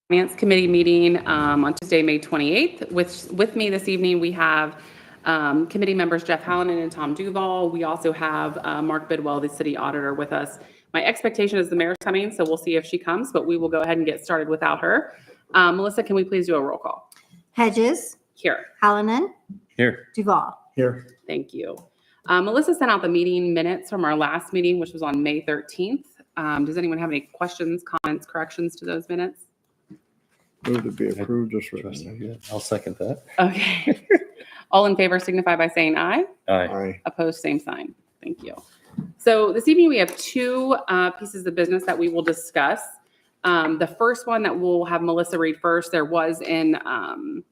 Finance Committee meeting on Tuesday, May 28th. With me this evening, we have committee members Jeff Hallinan and Tom Duval. We also have Mark Bidwell, the city auditor, with us. My expectation is the mayor's coming, so we'll see if she comes, but we will go ahead and get started without her. Melissa, can we please do a roll call? Hedges. Here. Hallinan. Here. Duval. Here. Thank you. Melissa sent out the meeting minutes from our last meeting, which was on May 13th. Does anyone have any questions, comments, corrections to those minutes? Move to be approved as written. I'll second that. Okay. All in favor signify by saying aye. Aye. Aye. Opposed, same sign. Thank you. So this evening we have two pieces of business that we will discuss. The first one that we'll have Melissa read first, there was an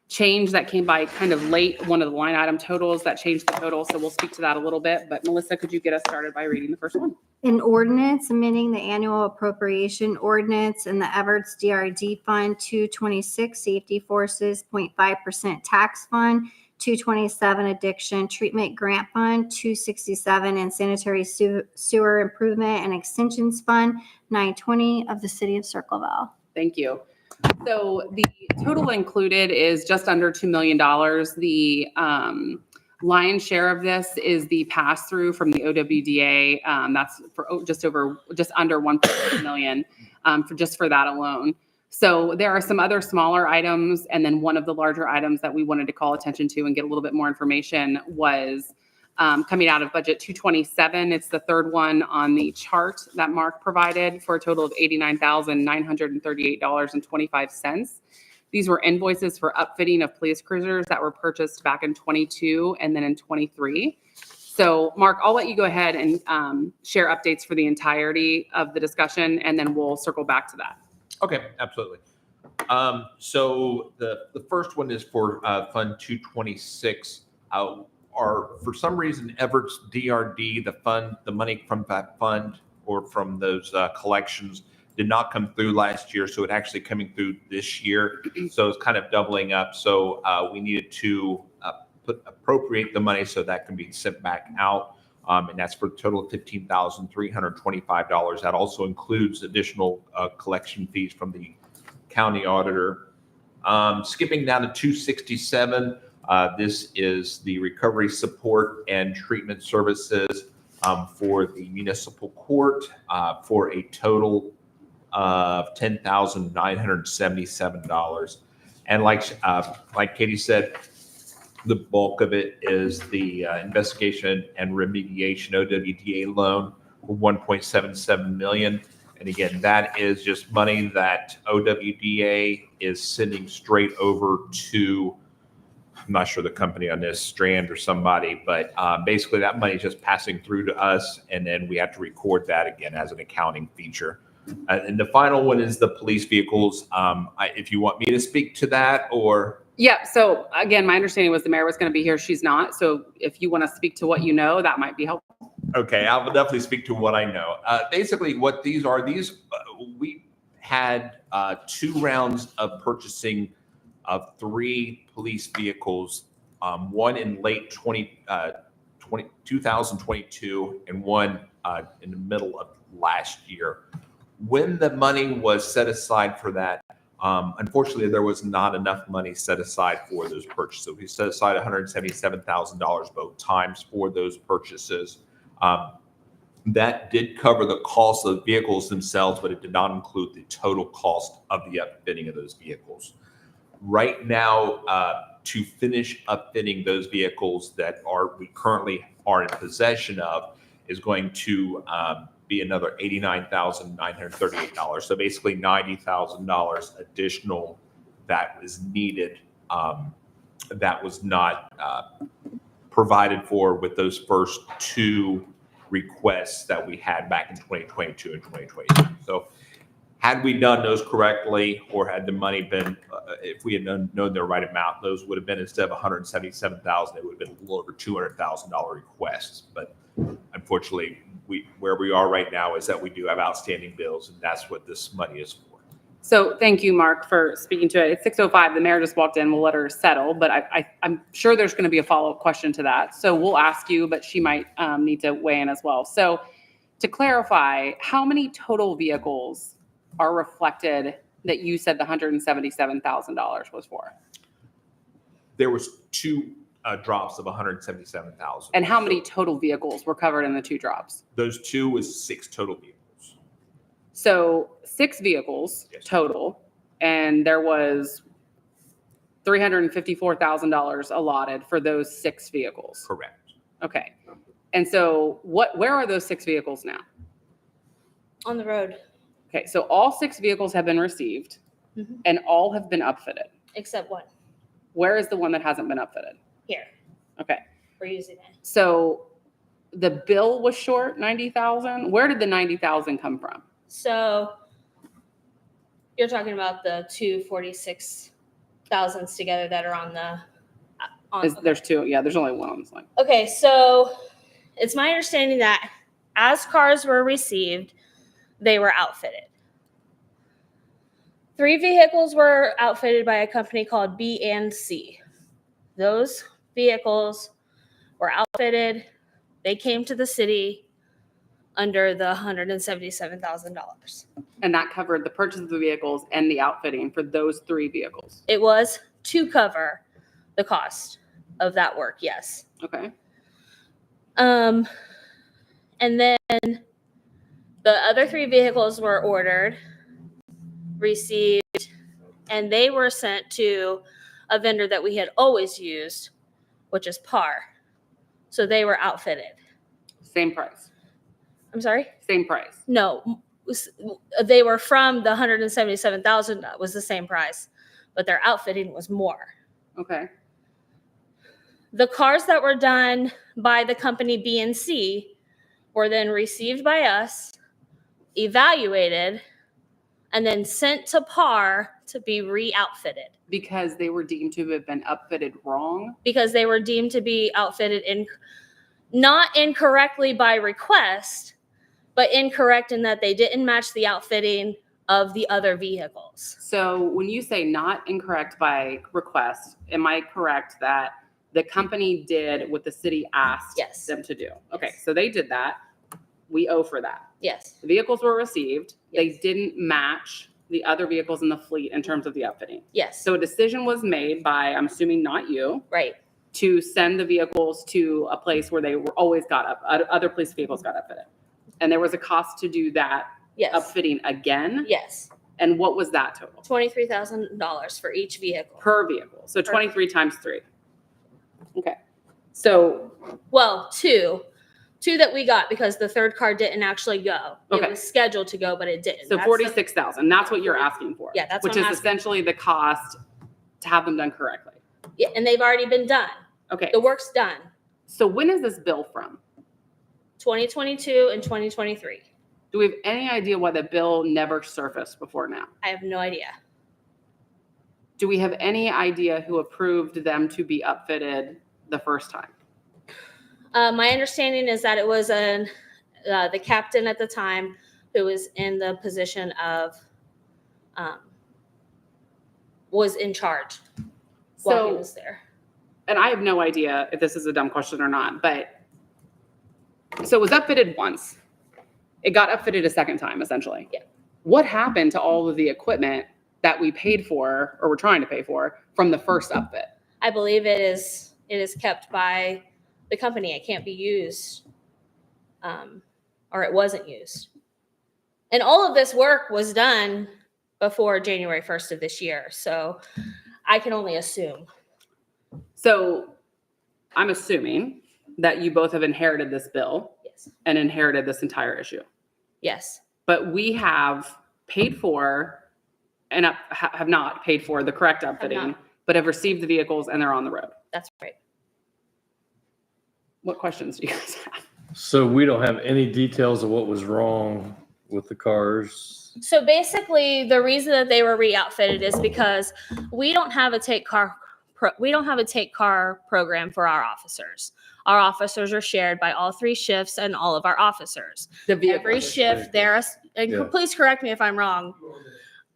change that came by kind of late, one of the line item totals that changed the total. So we'll speak to that a little bit. But Melissa, could you get us started by reading the first one? An ordinance amending the annual appropriation ordinance in the Everts DRD Fund 226 Safety Forces 0.5% Tax Fund, 227 Addiction Treatment Grant Fund, 267 and Sanitary Sewer Improvement and Extensions Fund 920 of the City of Circleville. Thank you. So the total included is just under $2 million. The lion's share of this is the pass-through from the OWDA. That's for just under $1.8 million for that alone. So there are some other smaller items, and then one of the larger items that we wanted to call attention to and get a little bit more information was coming out of budget 227. It's the third one on the chart that Mark provided for a total of $89,938.25. These were invoices for upfitting of police cruisers that were purchased back in 22 and then in 23. So Mark, I'll let you go ahead and share updates for the entirety of the discussion, and then we'll circle back to that. Okay, absolutely. So the first one is for Fund 226. For some reason, Everts DRD, the money from that fund or from those collections did not come through last year, so it's actually coming through this year. So it's kind of doubling up. So we needed to appropriate the money so that can be sent back out. And that's for a total of $15,325. That also includes additional collection fees from the county auditor. Skipping down to 267, this is the recovery support and treatment services for the municipal court for a total of $10,977. And like Katie said, the bulk of it is the investigation and remediation OWDA loan for $1.77 million. And again, that is just money that OWDA is sending straight over to, I'm not sure the company on this, Strand or somebody, but basically that money is just passing through to us, and then we have to record that again as an accounting feature. And the final one is the police vehicles. If you want me to speak to that, or... Yeah, so again, my understanding was the mayor was going to be here. She's not. So if you want to speak to what you know, that might be helpful. Okay, I will definitely speak to what I know. Basically, what these are, we had 2 rounds of purchasing of 3 police vehicles, one in late 2022 and one in the middle of last year. When the money was set aside for that, unfortunately, there was not enough money set aside for those purchases. We set aside $177,000 both times for those purchases. That did cover the cost of the vehicles themselves, but it did not include the total cost of the upfitting of those vehicles. Right now, to finish upfitting those vehicles that we currently are in possession of is going to be another $89,938. So basically $90,000 additional that was needed, that was not provided for with those first 2 requests that we had back in 2022 and 2023. So had we done those correctly, or had the money been, if we had known the right amount, those would have been, instead of $177,000, it would have been a little over $200,000 requests. But unfortunately, where we are right now is that we do have outstanding bills, and that's what this money is for. So thank you, Mark, for speaking to it. It's 6:05. The mayor just walked in. We'll let her settle, but I'm sure there's going to be a follow-up question to that. So we'll ask you, but she might need to weigh in as well. So to clarify, how many total vehicles are reflected that you said the $177,000 was for? There was two drops of 177,000. And how many total vehicles were covered in the two drops? Those two was 6 total vehicles. So 6 vehicles Yes. total, and there was $354,000 allotted for those 6 vehicles. Correct. Okay. And so where are those 6 vehicles now? On the road, Okay, so all 6 vehicles have been received Mhm. and all have been upfitted. except one Where is the one that hasn't been upfitted? here. Okay. We're using it. So the bill was short 90,000. Where did the 90,000 come from? So you're talking about the 246,000s together that are on the There's 2. Yeah, there's only one on this line. Okay, so it's my understanding that as cars were received, they were outfitted. 3 vehicles were outfitted by a company called B&C. Those vehicles were outfitted. They came to the city under the $177,000. And that covered the purchase of the vehicles and the outfitting for those 3 vehicles. It was to cover the cost of that work, yes. Okay. And then the other 3 vehicles were ordered, received, and they were sent to a vendor that we had always used, which is PAR. So they were outfitted. Same price. I'm sorry? Same price. No, they were from the 177,000. That was the same price, but their outfitting was more. Okay. The cars that were done by the company B&C were then received by us, evaluated, and then sent to PAR to be re-outfitted Because they were deemed to have been upfitted wrong. because they were deemed to be outfitted not incorrectly by request, but incorrect in that they didn't match the outfitting of the other vehicles. So when you say not incorrect by request, am I correct that the company did what the city asked Yes. them to do? Okay, so they did that. We owe for that. Yes, The vehicles were received. They Yes. didn't match the other vehicles in the fleet in terms of the outfitting. yes, So a decision was made by, I'm assuming not you, right, to send the vehicles to a place where they were always got up, other police vehicles got upfitted. And there was a cost to do that yes, upfitting again. yes. And what was that total? $23,000 for each vehicle. Per vehicle. So Per- 23 times 3. Okay. So, Well, two that we got because the third car didn't actually go. Okay. It was scheduled to go, but it didn't. so That's 46,000. That's what you're asking for. Yeah, that's which what is I'm asking. essentially the cost to have them done correctly. Yeah, and they've already been done. Okay. The work's done. So when is this bill from? 2022 and 2023. Do we have any idea why the bill never surfaced before now? I have no idea. Do we have any idea who approved them to be upfitted the first time? My understanding is that it was the captain at the time who was in the position of was in charge while he So, was there. and I have no idea if this is a dumb question or not, but so it was upfitted once. It got upfitted a second time, essentially. Yeah. What happened to all of the equipment that we paid for or were trying to pay for from the first upfit? I believe it is kept by the company. It can't be used, or it wasn't used. And all of this work was done before January 1st of this year. So I can only assume. So I'm assuming that you both have inherited this bill Yes. and inherited this entire issue. Yes. But we have paid for and have not paid for the correct outfitting, not. but have received the vehicles and they're on the road. That's right. What questions do you guys have? So we don't have any details of what was wrong with the cars. So basically, the reason that they were re-outfitted is because we don't have a take car program for our officers. Our officers are shared by all 3 shifts and all of our officers. The vehicles. Every shift, and Yeah. please correct me if I'm wrong.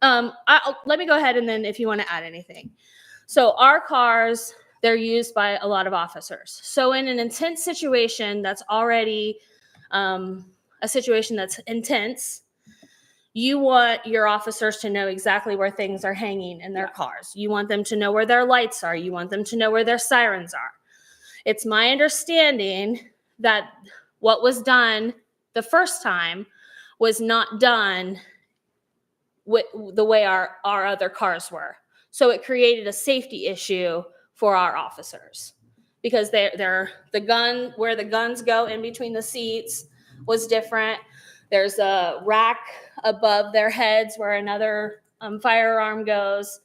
Let me go ahead and then if you want to add anything. So our cars, they're used by a lot of officers. So in an intense situation that's already a situation that's intense, You want your officers to know exactly where things are hanging in their Yeah. cars. You want them to know where their lights are. You want them to know where their sirens are. It's my understanding that what was done the first time was not done with the way our other cars were. So it created a safety issue for our officers because they're the gun where the guns go in between the seats was different. There's a rack above their heads where another firearm goes,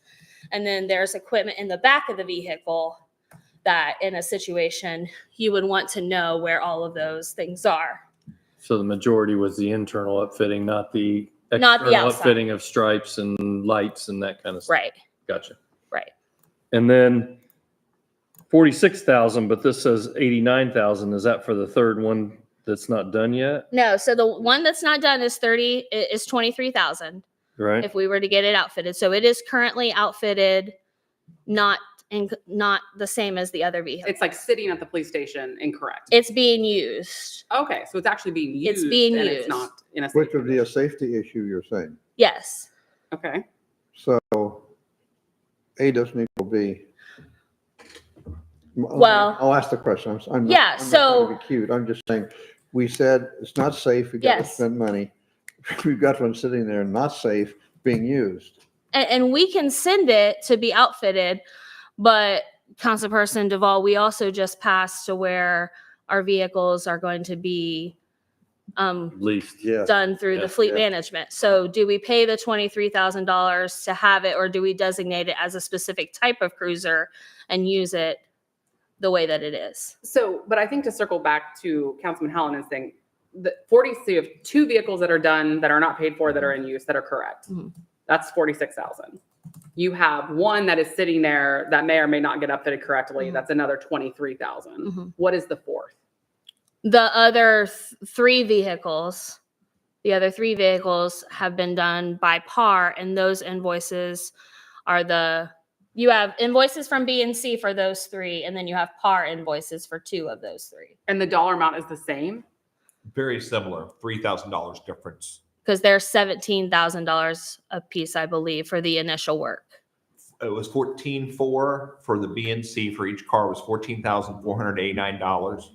and then there's equipment in the back of the vehicle that in a situation you would want to know where all of those things are. So the majority was the internal upfitting, not the Not the external outside. upfitting of stripes and lights and that kind of stuff. Right, Gotcha. right. And then 46,000, but this says 89,000. Is that for the third one that's not done yet? No, so the one that's not done is 23,000 Right? if we were to get it outfitted. So it is currently outfitted, not the same as the other vehicle. It's like sitting at the police station incorrect. It's being used. Okay, so it's actually being used. It's being and used. It's not in a. Which safe would be a condition. safety issue, you're saying? Yes. Okay. So A doesn't equal B. Well- I'll ask the question. I'm Yeah, not trying so- to be cute. I'm just saying, we said it's not safe. We got to Yes. spend money. We've got one sitting there, not safe, being used. And we can send it to be outfitted, but Councilperson Duvall, we also just passed to where our vehicles are going to be At least. Yeah. done through the Yeah, fleet yeah. management. So do we pay the $23,000 to have it, or do we designate it as a specific type of cruiser and use it the way that it is? So, but I think to circle back to Councilman Hallinan thing, the 40, so you have two vehicles that are done, that are not paid for, that are in use, that are correct. Mhm. That's 46,000. You have one that is sitting there that may or may not get upfitted correctly. Mhm. That's another 23,000. Mhm. What is the fourth? The other three vehicles, have been done by PAR, and those invoices are you have invoices from B and C for those three, and then you have PAR invoices for two of those three. And the dollar amount is the same? Very similar, $3,000 difference. Because they're $17,000 a piece, I believe, for the initial work. It was 14,400 for the B and C for each car was $14,489.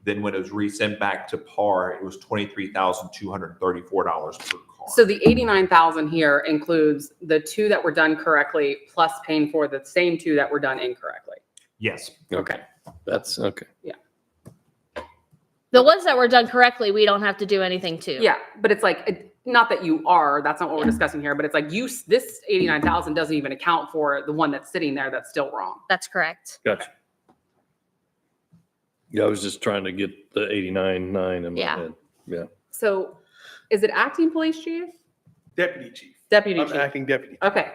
Then when it was resent back to PAR, it was $23,234 per car. So the 89,000 here includes the two that were done correctly plus paying for the same two that were done incorrectly. Yes. Okay. That's okay. The ones that were done correctly, we don't have to do anything to. Yeah, but it's like, not that you are, that's not what we're discussing here, but it's like this 89,000 doesn't even account for the one that's sitting there that's still wrong. That's correct. Gotcha. Yeah, I was just trying to get the 89.9 in my Yeah. head. Yeah. So is it acting police chief? Deputy chief. Deputy I'm chief? acting deputy. Okay.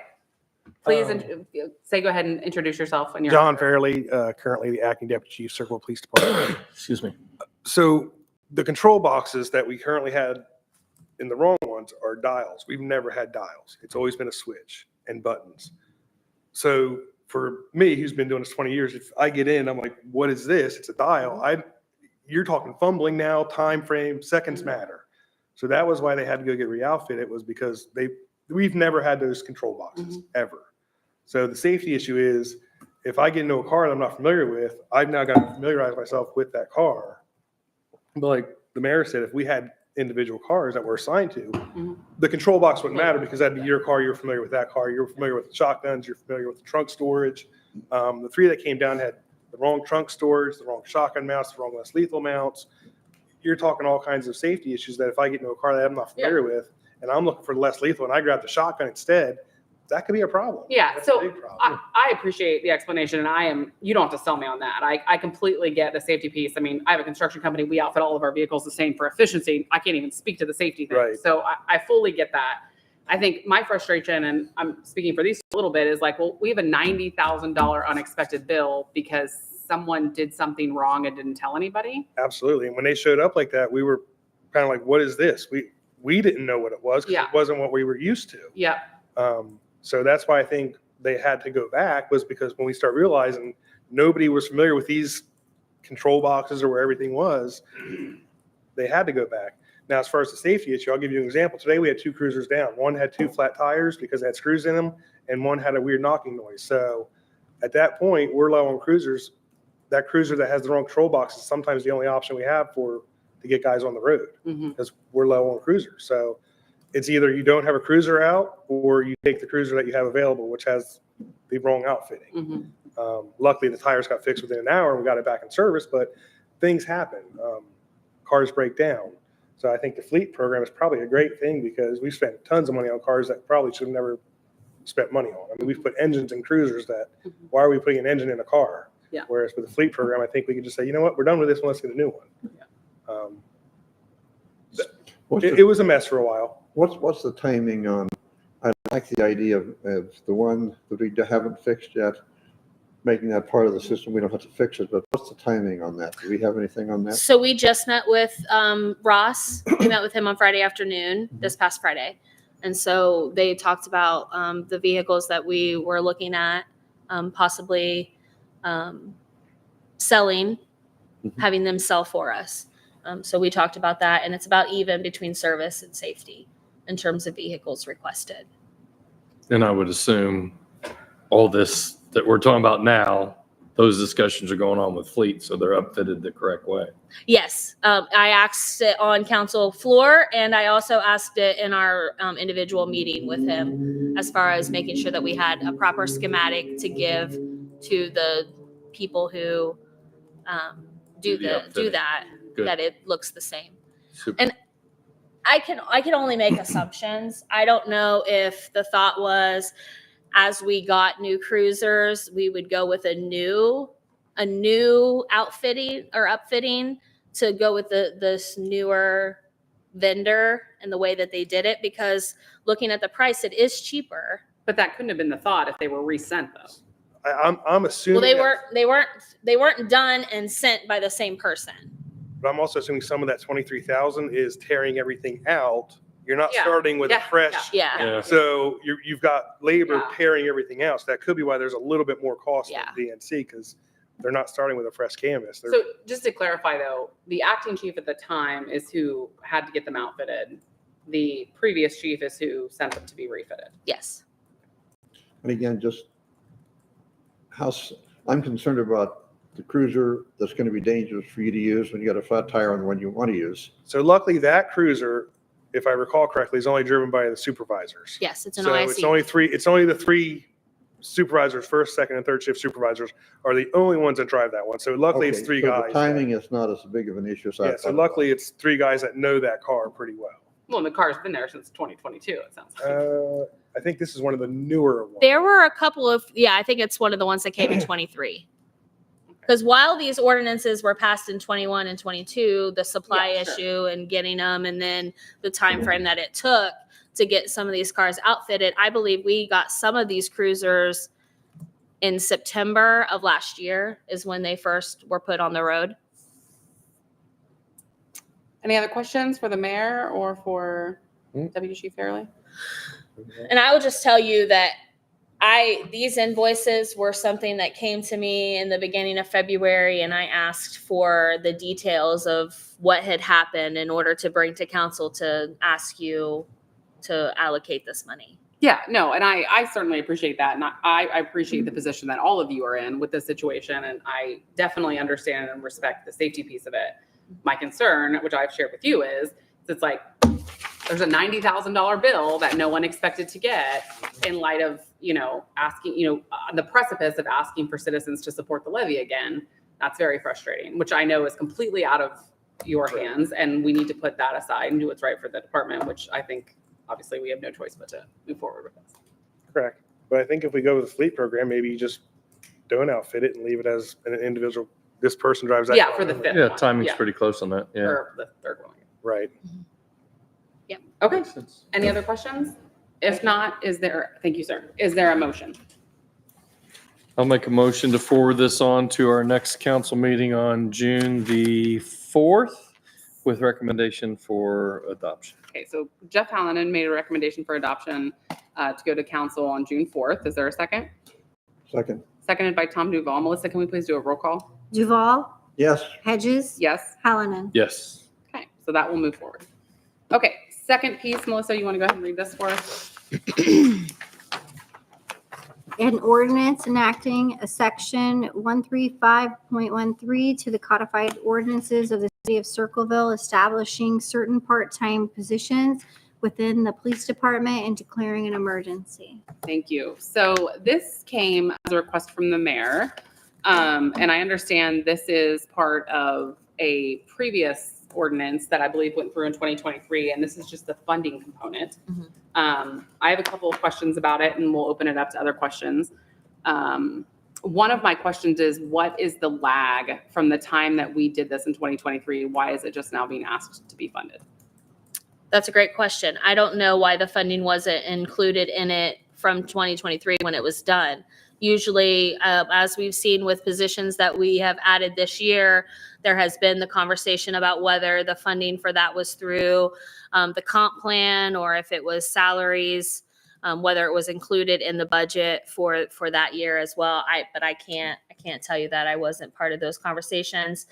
Please go ahead and introduce yourself. And your John Fairley, currently the acting deputy chief, Circle Police Department. Excuse me. So the control boxes that we currently had in the wrong ones are dials. We've never had dials. It's always been a switch and buttons. So for me, who's been doing this 20 years, if I get in, I'm like, what is this? It's a dial. You're talking fumbling now, time frame, seconds matter. So that was why they had to go get re-outfitted, was because we've never had those control boxes ever. So the safety issue is, if I get into a car that I'm not familiar with, I've now got to familiarize myself with that car. But like the mayor said, if we had individual cars that we're assigned to, the control box wouldn't matter because that'd be your car. You're familiar with that car. You're familiar with the shotguns. You're familiar with the trunk storage. The three that came down had the wrong trunk storage, the wrong shotgun mounts, the wrong less lethal mounts. You're talking all kinds of safety issues that if I get into a car that I'm not familiar with and I'm looking for the less lethal and I grab the shotgun instead, that could be a problem. Yeah, That's so a big problem. I appreciate the explanation, and you don't have to sell me on that. I completely get the safety piece. I mean, I have a construction company. We outfit all of our vehicles the same for efficiency. I can't even speak to the safety thing. Right. So I fully get that. I think my frustration, and I'm speaking for these a little bit, is like, well, we have a $90,000 unexpected bill because someone did something wrong and didn't tell anybody. Absolutely. And when they showed up like that, we were kind of like, what is this? We didn't know what it was because Yeah. it wasn't what we were used to. Yeah. So that's why I think they had to go back, was because when we start realizing nobody was familiar with these control boxes or where everything was, they had to go back. Now, as far as the safety issue, I'll give you an example. Today we had 2 cruisers down. One had 2 flat tires because it had screws in them, and one had a weird knocking noise. So at that point, we're low on cruisers. That cruiser that has the wrong control box is sometimes the only option we have to get guys on the road Mhm. because we're low on cruisers. So it's either you don't have a cruiser out or you take the cruiser that you have available, which has the wrong outfitting. Mhm. Luckily, the tires got fixed within an hour and we got it back in service, but things happen. Cars break down. So I think the fleet program is probably a great thing because we spent tons of money on cars that probably should have never spent money on. I mean, we've put engines in cruisers that, why are we putting an engine in a car? Yeah. Whereas with the fleet program, I think we could just say, you know what, we're done with this one, let's get a new one. What's It the, was a mess for a while. what's the timing on, I like the idea of the one that we haven't fixed yet, making that part of the system. We don't have to fix it, but what's the timing on that? Do we have anything on that? So we just met with Ross. We met with him on Friday afternoon, this past Friday. And so they talked about the vehicles that we were looking at, possibly selling, having them sell for us. So we talked about that, and it's about even between service and safety in terms of vehicles requested. And I would assume all this that we're talking about now, those discussions are going on with fleet, so they're upfitted the correct way. Yes, I asked it on council floor, and I also asked it in our individual meeting with him as far as making sure that we had a proper schematic to give to the people who do outfitting. that, Good. that it looks the same. Super. And I can only make assumptions. I don't know if the thought was, as we got new cruisers, we would go with a new outfitting or upfitting to go with this newer vendor and the way that they did it, because looking at the price, it is cheaper. But that couldn't have been the thought if they were resent though. I'm assuming. Well, that- they weren't done and sent by the same person. But I'm also assuming some of that 23,000 is tearing everything out. You're not Yeah. starting with Yeah, a fresh. Yeah. Yeah. So you've got labor Yeah. tearing everything out. So that could be why there's a little bit more cost Yeah. with DNC because they're not starting with a fresh canvas. They're, So just to clarify though, the acting chief at the time is who had to get them outfitted. The previous chief is who sent them to be refitted. Yes. And again, just I'm concerned about the cruiser that's going to be dangerous for you to use when you got a flat tire on the one you want to use. so luckily that cruiser, if I recall correctly, is only driven by the supervisors. Yes, it's an So OIC. it's only the 3 supervisors, first, second, and third shift supervisors are the only ones that drive that one. So luckily it's Okay, 3 so guys. the timing is not as big of an issue as I Yeah, so thought it luckily it's 3 guys that know that car pretty well. Well, and the car's been there since 2022, it sounds like. I think this is one of the newer ones. There were a couple of, I think it's one of the ones that came in 23. Because while these ordinances were passed in 21 and 22, the supply Yeah, sure. issue and getting them, and then the time frame that it took to get some of these cars outfitted, I believe we got some of these cruisers in September of last year is when they first were put on the road. Any other questions for the mayor or for Deputy Chief Fairley? And I will just tell you that these invoices were something that came to me in the beginning of February, and I asked for the details of what had happened in order to bring to council to ask you to allocate this money. Yeah, no, and I certainly appreciate that. And I appreciate the position that all of you are in with this situation. And I definitely understand and respect the safety piece of it. My concern, which I've shared with you, is it's like there's a $90,000 bill that no one expected to get in light of, asking, on the precipice of asking for citizens to support the levy again. That's very frustrating, which I know is completely out of your hands. And we need to put that aside and do what's right for the department, which I think obviously we have no choice but to move forward with this. Correct. But I think if we go with the fleet program, maybe you just don't outfit it and leave it as an individual. This person drives that. Yeah, car. for the fifth Yeah, one. timing's Yeah. pretty close on that. Yeah. Or the third one. Right. Okay. Makes sense. Any other questions? If not, thank you, sir. Is there a motion? I'll make a motion to forward this on to our next council meeting on June the 4th with recommendation for adoption. Okay, so Jeff Hallinan made a recommendation for adoption to go to council on June 4th. Is there a second? Second, Seconded by Tom Duval. Melissa, can we please do a roll call? Duval, yes, Hedges, Yes. Hallinan. Yes. Okay, so that will move forward. Okay, second piece, Melissa, you want to go ahead and read this for us? An ordinance enacting a section 135.13 to the codified ordinances of the city of Circleville, establishing certain part-time positions within the police department and declaring an emergency. Thank you. So this came as a request from the mayor. And I understand this is part of a previous ordinance that I believe went through in 2023, and this is just the funding component. Mhm. I have a couple of questions about it, and we'll open it up to other questions. One of my questions is, what is the lag from the time that we did this in 2023? Why is it just now being asked to be funded? That's a great question. I don't know why the funding wasn't included in it from 2023 when it was done. Usually, as we've seen with positions that we have added this year, there has been the conversation about whether the funding for that was through the comp plan or if it was salaries, whether it was included in the budget for that year as well. But I can't tell you that. I wasn't part of those conversations.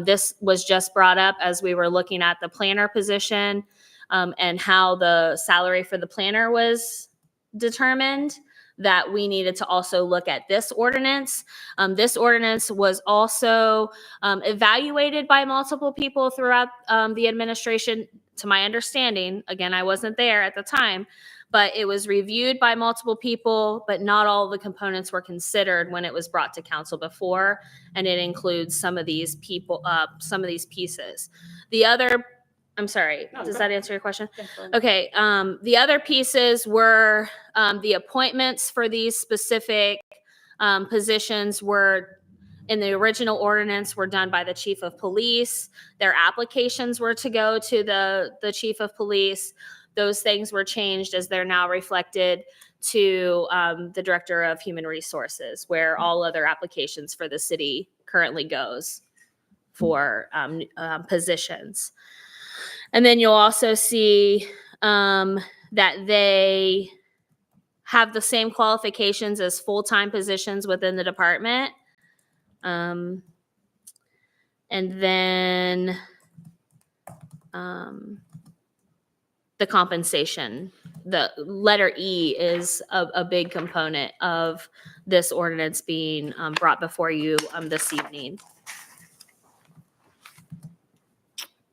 This was just brought up as we were looking at the planner position and how the salary for the planner was determined, that we needed to also look at this ordinance. This ordinance was also evaluated by multiple people throughout the administration, to my understanding. Again, I wasn't there at the time, but it was reviewed by multiple people, but not all the components were considered when it was brought to council before, and it includes some of these people, some of these pieces. The other, I'm sorry, No, does go that answer your question? Yes, sir. Okay, the other pieces were the appointments for these specific positions were in the original ordinance were done by the chief of police. Their applications were to go to the chief of police. Those things were changed as they're now reflected to the director of human resources, where all other applications for the city currently goes for positions. And then you'll also see that they have the same qualifications as full-time positions within the department. And then the compensation, the letter E is a big component of this ordinance being brought before you this evening.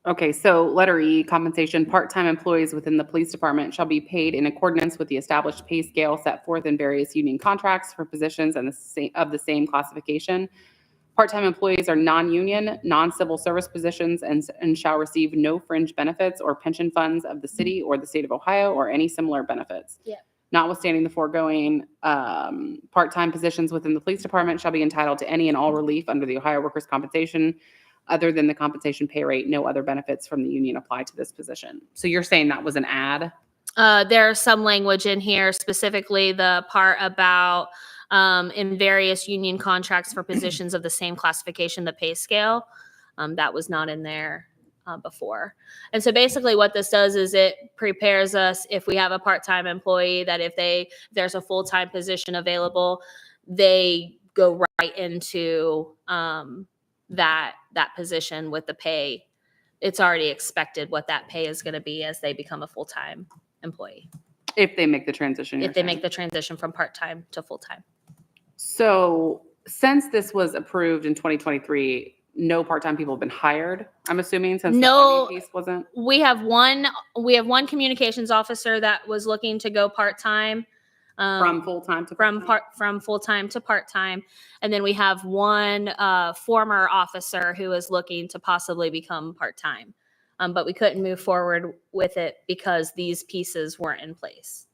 Okay, so letter E, compensation, part-time employees within the police department shall be paid in accordance with the established pay scale set forth in various union contracts for positions and of the same classification. Part-time employees are non-union, non-civil service positions and shall receive no fringe benefits or pension funds of the city or the state of Ohio or any similar benefits. Yeah. Notwithstanding the foregoing, part-time positions within the police department shall be entitled to any and all relief under the Ohio Workers' Compensation. Other than the compensation pay rate, no other benefits from the union apply to this position. So you're saying that was an ad? There's some language in here, specifically the part about in various union contracts for positions of the same classification, the pay scale. That was not in there before. And so basically what this does is it prepares us, if we have a part-time employee, that if there's a full-time position available, they go right into that position with the pay. It's already expected what that pay is going to be as they become a full-time employee. If they make the transition. If they make the transition from part-time to full-time. So since this was approved in 2023, no part-time people have been hired, I'm assuming, since No. the funding piece wasn't? We have one communications officer that was looking to go part-time. From full-time to part-time? From full-time to part-time. And then we have one former officer who is looking to possibly become part-time. But we couldn't move forward with it because these pieces weren't in place.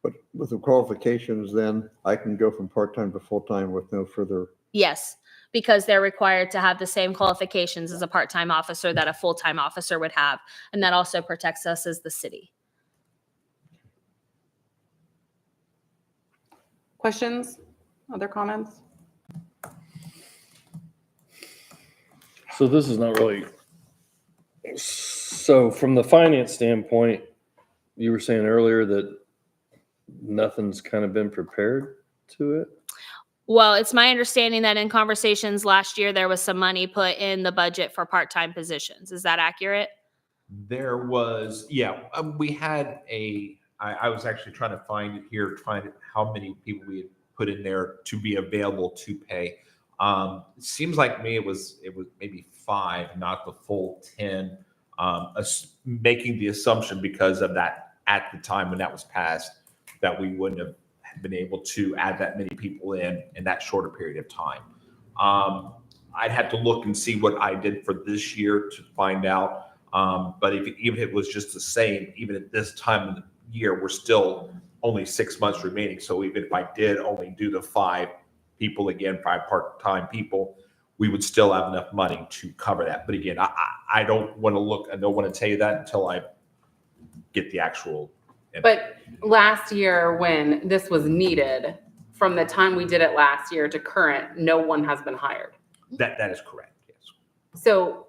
But with the qualifications, then I can go from part-time to full-time with no further. Yes, because they're required to have the same qualifications as a part-time officer that a full-time officer would have. And that also protects us as the city. Questions? Other comments? So this is not really, so from the finance standpoint, you were saying earlier that nothing's kind of been prepared to it? Well, it's my understanding that in conversations last year, there was some money put in the budget for part-time positions. Is that accurate? There was, yeah, we had I was actually trying to find it here, how many people we had put in there to be available to pay. It seems like me, it was maybe 5, not the full 10. Making the assumption because of that at the time when that was passed, that we wouldn't have been able to add that many people in that shorter period of time. I'd have to look and see what I did for this year to find out. But even if it was just the same, even at this time of the year, we're still only 6 months remaining. So even if I did only do the 5 people again, 5 part-time people, we would still have enough money to cover that. But again, I don't want to look, I don't want to tell you that until I get the actual. But last year, when this was needed, from the time we did it last year to current, no one has been hired. That is correct, yes. So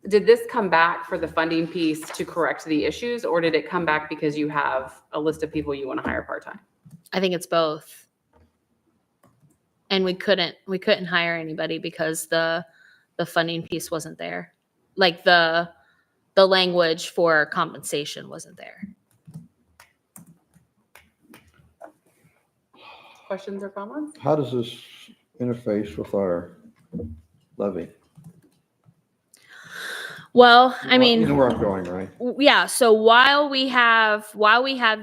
did this come back for the funding piece to correct the issues, or did it come back because you have a list of people you want to hire part-time? I think it's both. And we couldn't hire anybody because the funding piece wasn't there. Like the language for compensation wasn't there. Questions or comments? How does this interface with our levy? Well, I You mean, know where I'm going, right? yeah, so while we have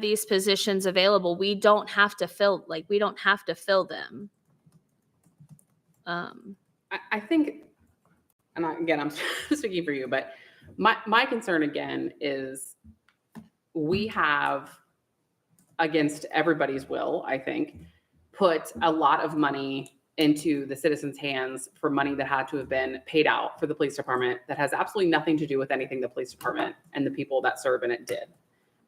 these positions available, we don't have to fill them. I think, and again, I'm speaking for you, but my concern again is we have, against everybody's will, I think, put a lot of money into the citizens' hands for money that had to have been paid out for the police department that has absolutely nothing to do with anything the police department and the people that serve in it did.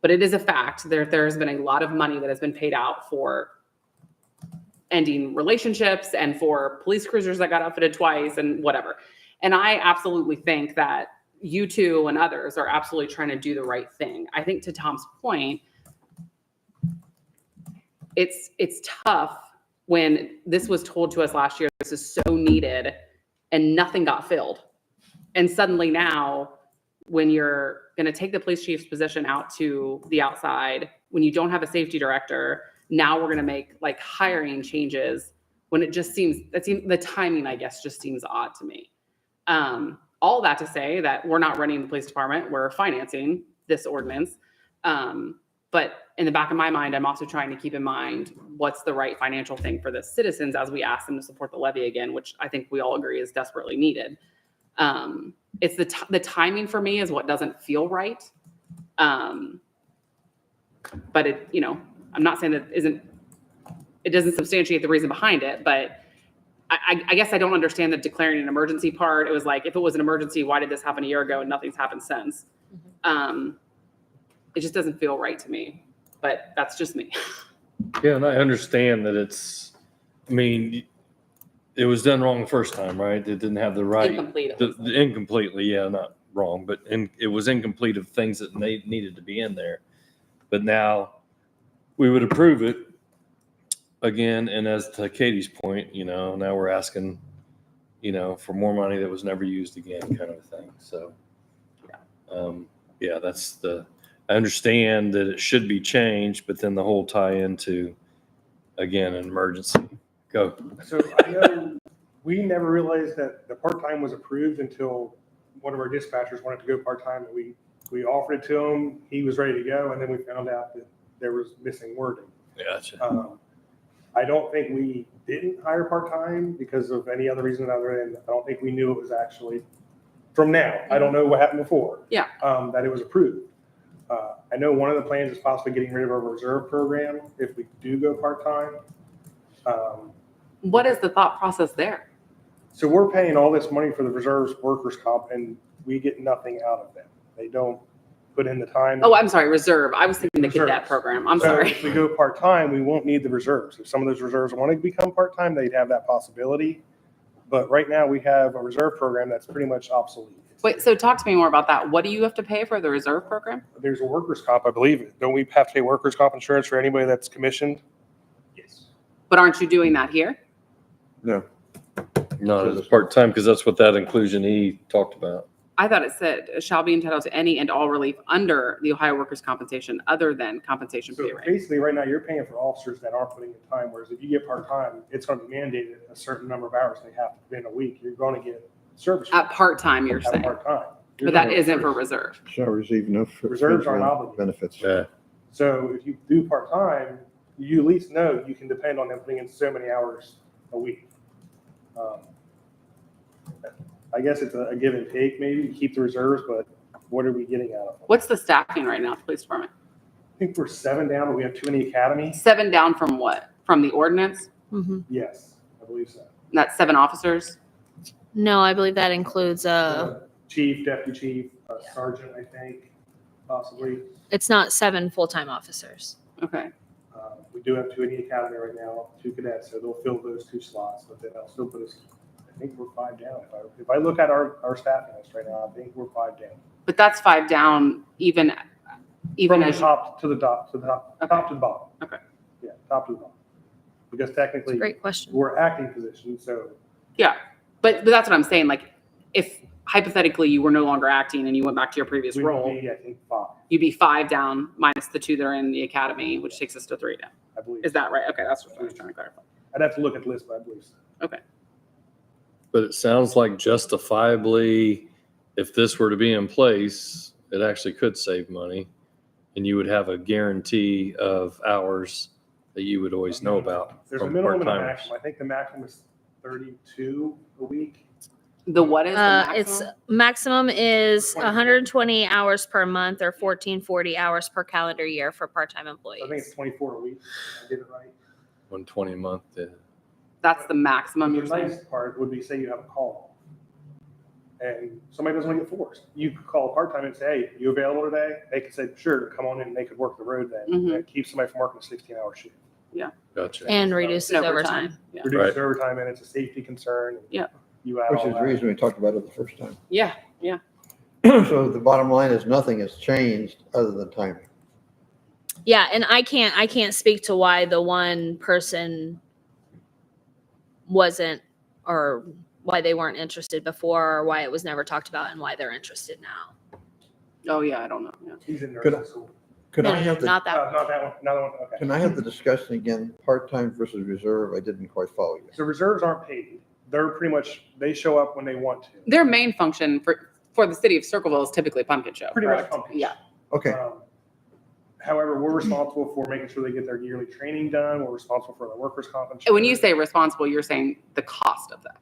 But it is a fact there has been a lot of money that has been paid out for ending relationships and for police cruisers that got outfitted twice and whatever. And I absolutely think that you two and others are absolutely trying to do the right thing. I think to Tom's point, it's tough when this was told to us last year, this is so needed and nothing got filled. And suddenly now, when you're going to take the police chief's position out to the outside, when you don't have a safety director, now we're going to make like hiring changes when it just seems, the timing, I guess, just seems odd to me. All that to say that we're not running the police department, we're financing this ordinance. But in the back of my mind, I'm also trying to keep in mind what's the right financial thing for the citizens as we ask them to support the levy again, which I think we all agree is desperately needed. It's the timing for me is what doesn't feel right. But it, I'm not saying that it doesn't substantiate the reason behind it, but I guess I don't understand the declaring an emergency part. It was like, if it was an emergency, why did this happen a year ago and nothing's happened since? It just doesn't feel right to me, but that's just me. Yeah, and I understand that it was done wrong the first time, right? It didn't have the right. Incomplete. Incompletely, yeah, not wrong, but it was incomplete of things that needed to be in there. But now we would approve it again. And as to Katie's point, now we're asking, for more money that was never used again, kind of a thing. So, I understand that it should be changed, but then the whole tie into, again, an emergency. Go. So I know we never realized that the part-time was approved until one of our dispatchers wanted to go part-time, and we offered it to him. He was ready to go, and then we found out that there was missing wording. Gotcha. I don't think we didn't hire part-time because of any other reason other than I don't think we knew it was actually from now. I don't know what happened before. Yeah. That it was approved. I know one of the plans is possibly getting rid of our reserve program if we do go part-time. What is the thought process there? So we're paying all this money for the reserves workers' comp, and we get nothing out of them. They don't put in the time. Oh, I'm sorry, reserve. I was thinking the cadet Reserves. program. I'm So sorry. if we go part-time, we won't need the reserves. If some of those reserves want to become part-time, they'd have that possibility. But right now, we have a reserve program that's pretty much obsolete. Wait, so talk to me more about that. What do you have to pay for the reserve program? There's a workers' comp, I believe. Don't we have to pay workers' comp insurance for anybody that's commissioned? Yes. But aren't you doing that here? No. Not as part-time, because that's what that inclusion he talked about. I thought it said shall be entitled to any and all relief under the Ohio workers' compensation other than compensation So pay rate. basically, right now, you're paying for officers that aren't putting in time, whereas if you get part-time, it's going to be mandated a certain number of hours they have to put in a week. You're going to get service. At part-time, you're at saying, part-time. but that isn't for reserve. Shall receive no Reserves aren't fringe obligated. benefits. Yeah. So if you do part-time, you at least know you can depend on them putting in so many hours a week. I guess it's a give and take, maybe, to keep the reserves, but what are we getting out of them? What's the staffing right now at the police department? I think we're 7 down, but we have 2 in the academy. 7 down from what? From the ordinance? Mhm. Yes, I believe so. And that's 7 officers? No, I believe that includes, Chief, deputy chief, sergeant, I think, possibly. it's not 7 full-time officers. Okay. We do have 2 in the academy right now, 2 cadets, so they'll fill those 2 slots, but then they'll still put us, I think we're 5 down. If I look at our staffing list right now, I think we're 5 down. But that's 5 down even From the as, top to the top, top to the bottom. Okay. Yeah, top to the bottom. Because It's a technically, great question. we're acting positions, so yeah. But that's what I'm saying. Like, if hypothetically you were no longer acting and you went back to your previous we would role, be, I think, 5, you'd be 5 down minus the 2 that are in the academy, which takes us to 3 down. I believe. Is that right? Okay, that's what I was trying to clarify. I'd have to look at the list, but I believe so. But it sounds like justifiably, if this were to be in place, it actually could save money. And you would have a guarantee of hours that you would always know about There's a from minimum and a part-timers. maximum. I think the maximum is 32 a week. The what is the It's maximum? maximum is 120 hours per month or 1440 hours per calendar year for part-time I think employees. it's 24 a week. I did it right. 120 a month. Yeah. That's the maximum The you're saying? nice part would be, say you have a call and somebody doesn't want to get forced. You could call part-time and say, hey, you available today? They could say, sure, come on in, and they could work the road then. Mhm. That keeps somebody from working a 16-hour shift. Gotcha. And reduces And overtime. Yeah. Reduces overtime, and it's a safety concern. Yeah. You add Which all is the that. reason we talked about it the first time. Yeah. So the bottom line is nothing has changed other than timing. Yeah, and I can't speak to why the one person wasn't, or why they weren't interested before, or why it was never talked about, and why they're interested now. Oh, yeah, I don't know. Yeah. He's in Good. nursing school. Could No, I have the, not that. Not that one, another one, okay. can I have the discussion again, part-time versus reserve? I didn't quite follow you. So reserves aren't paid. They're pretty much, they show up when they want to. Their main function for the city of Circleville is typically pumpkin show. Pretty much correct? pumpkin. Yeah. Okay, However, we're responsible for making sure they get their yearly training done. We're responsible for the workers' comp. And when you say responsible, you're saying the cost of that.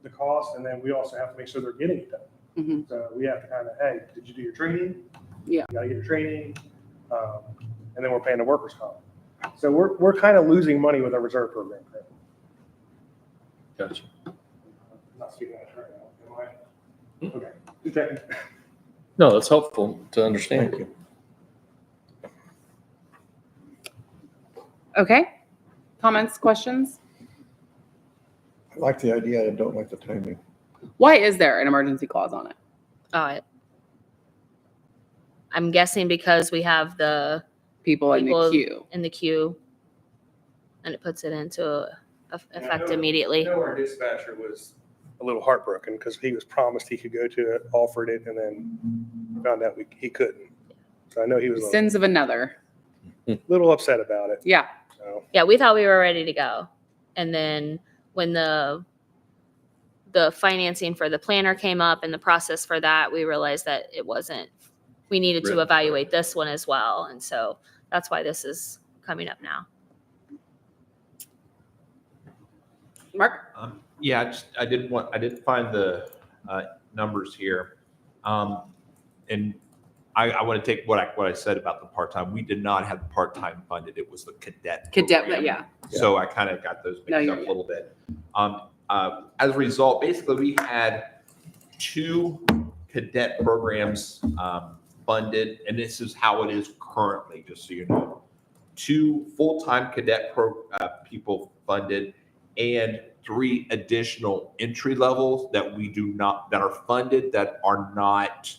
The cost, and then we also have to make sure they're getting it done. Mhm. So we have to kind of, hey, did you do your training? Yeah. You gotta get your training. And then we're paying the workers' comp. So we're kind of losing money with our reserve program. Gotcha. I'm not speaking out right now, am I? Okay. Just checking. No, that's helpful to understand. thank you. Okay. Comments, questions? I like the idea, I don't like the timing. Why is there an emergency clause on it? I'm guessing because we have the People in the People- queue. in the queue, and it puts it into effect immediately. I know our dispatcher was a little heartbroken because he was promised he could go to it, offered it, and then found out he couldn't. So I know he was a Sins of another. little upset about it. Yeah. So Yeah, we thought we were ready to go, and then when the financing for the planner came up and the process for that, we realized that it wasn't. We needed to Written. evaluate this one as well, and so that's why this is coming up now. Mark? Yeah, I didn't find the numbers here. And I want to take what I said about the part-time. We did not have the part-time funded. It was the cadet. Cadet, program. yeah. So I kind of got those No, mixed you're up a good. little bit. As a result, basically, we had 2 cadet programs funded, and this is how it is currently, just so you know. 2 full-time cadet people funded, and 3 additional entry levels that are funded that are not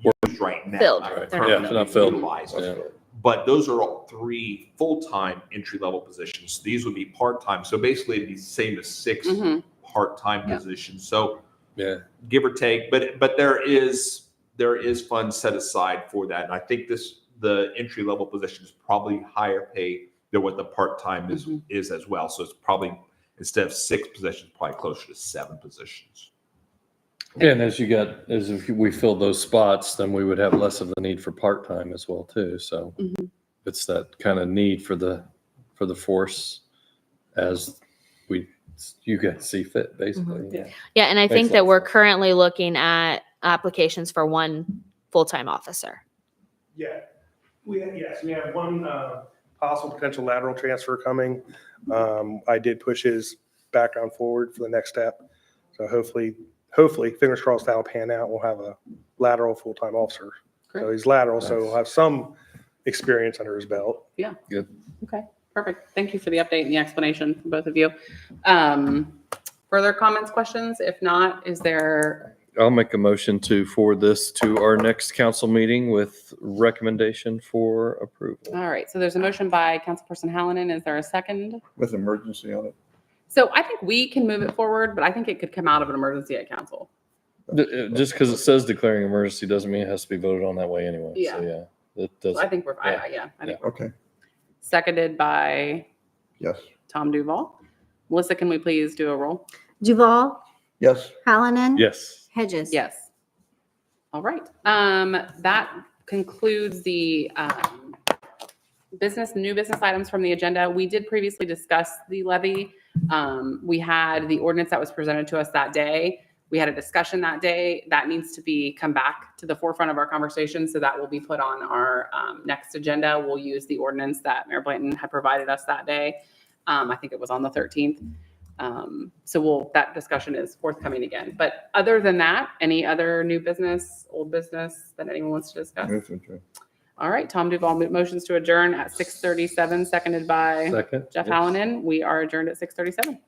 used right now. Filled. not Right. currently Yeah, they're not filled. utilized. Yeah. But those are all 3 full-time entry-level positions. These would be part-time. So basically, it'd be the same as 6 Mhm. part-time Yeah. positions. So Yeah. give or take, but there is funds set aside for that. And I think the entry level position is probably higher pay than what the part-time is as well. So it's probably, instead of 6 positions, probably closer to 7 positions. Yeah, and as if we fill those spots, then we would have less of the need for part-time as well too. So Mhm. it's that kind of need for the force as you guys see fit, basically. Yeah. Yeah, and I Makes think that sense. we're currently looking at applications for 1 full-time officer. Yeah, we have one possible potential lateral transfer coming. I did push his background forward for the next step. So hopefully, fingers crossed, that'll pan out. We'll have a lateral full-time officer. So Great. he's lateral, so Nice. he'll have some experience under his belt. Okay, perfect. Thank you for the update and the explanation from both of you. Further comments, questions? If not, is there, I'll make a motion to forward this to our next council meeting with recommendation for approval. all right, so there's a motion by Councilperson Hallinan. Is there a second? With emergency on it. So I think we can move it forward, but I think it could come out of an emergency at council. Just because it says declaring emergency doesn't mean it has to be voted on that way anyway. Yeah. So yeah, it So I does. think I think Okay, seconded by yes, Tom Duval. Melissa, can we please do a roll? Duval, yes. Hallinan. Yes. Hedges. Yes. All right. That concludes the new business items from the agenda. We did previously discuss the levy. We had the ordinance that was presented to us that day. We had a discussion that day. That needs to come back to the forefront of our conversation. So that will be put on our next agenda. We'll use the ordinance that Mayor Blanton had provided us that day. I think it was on the 13th. So that discussion is forthcoming again. But other than that, any other new business, old business that anyone wants to discuss? Yes, okay. All right, Tom Duval motions to adjourn at 6:37, seconded by Second. Jeff Yes. Hallinan. We are adjourned at 6:37.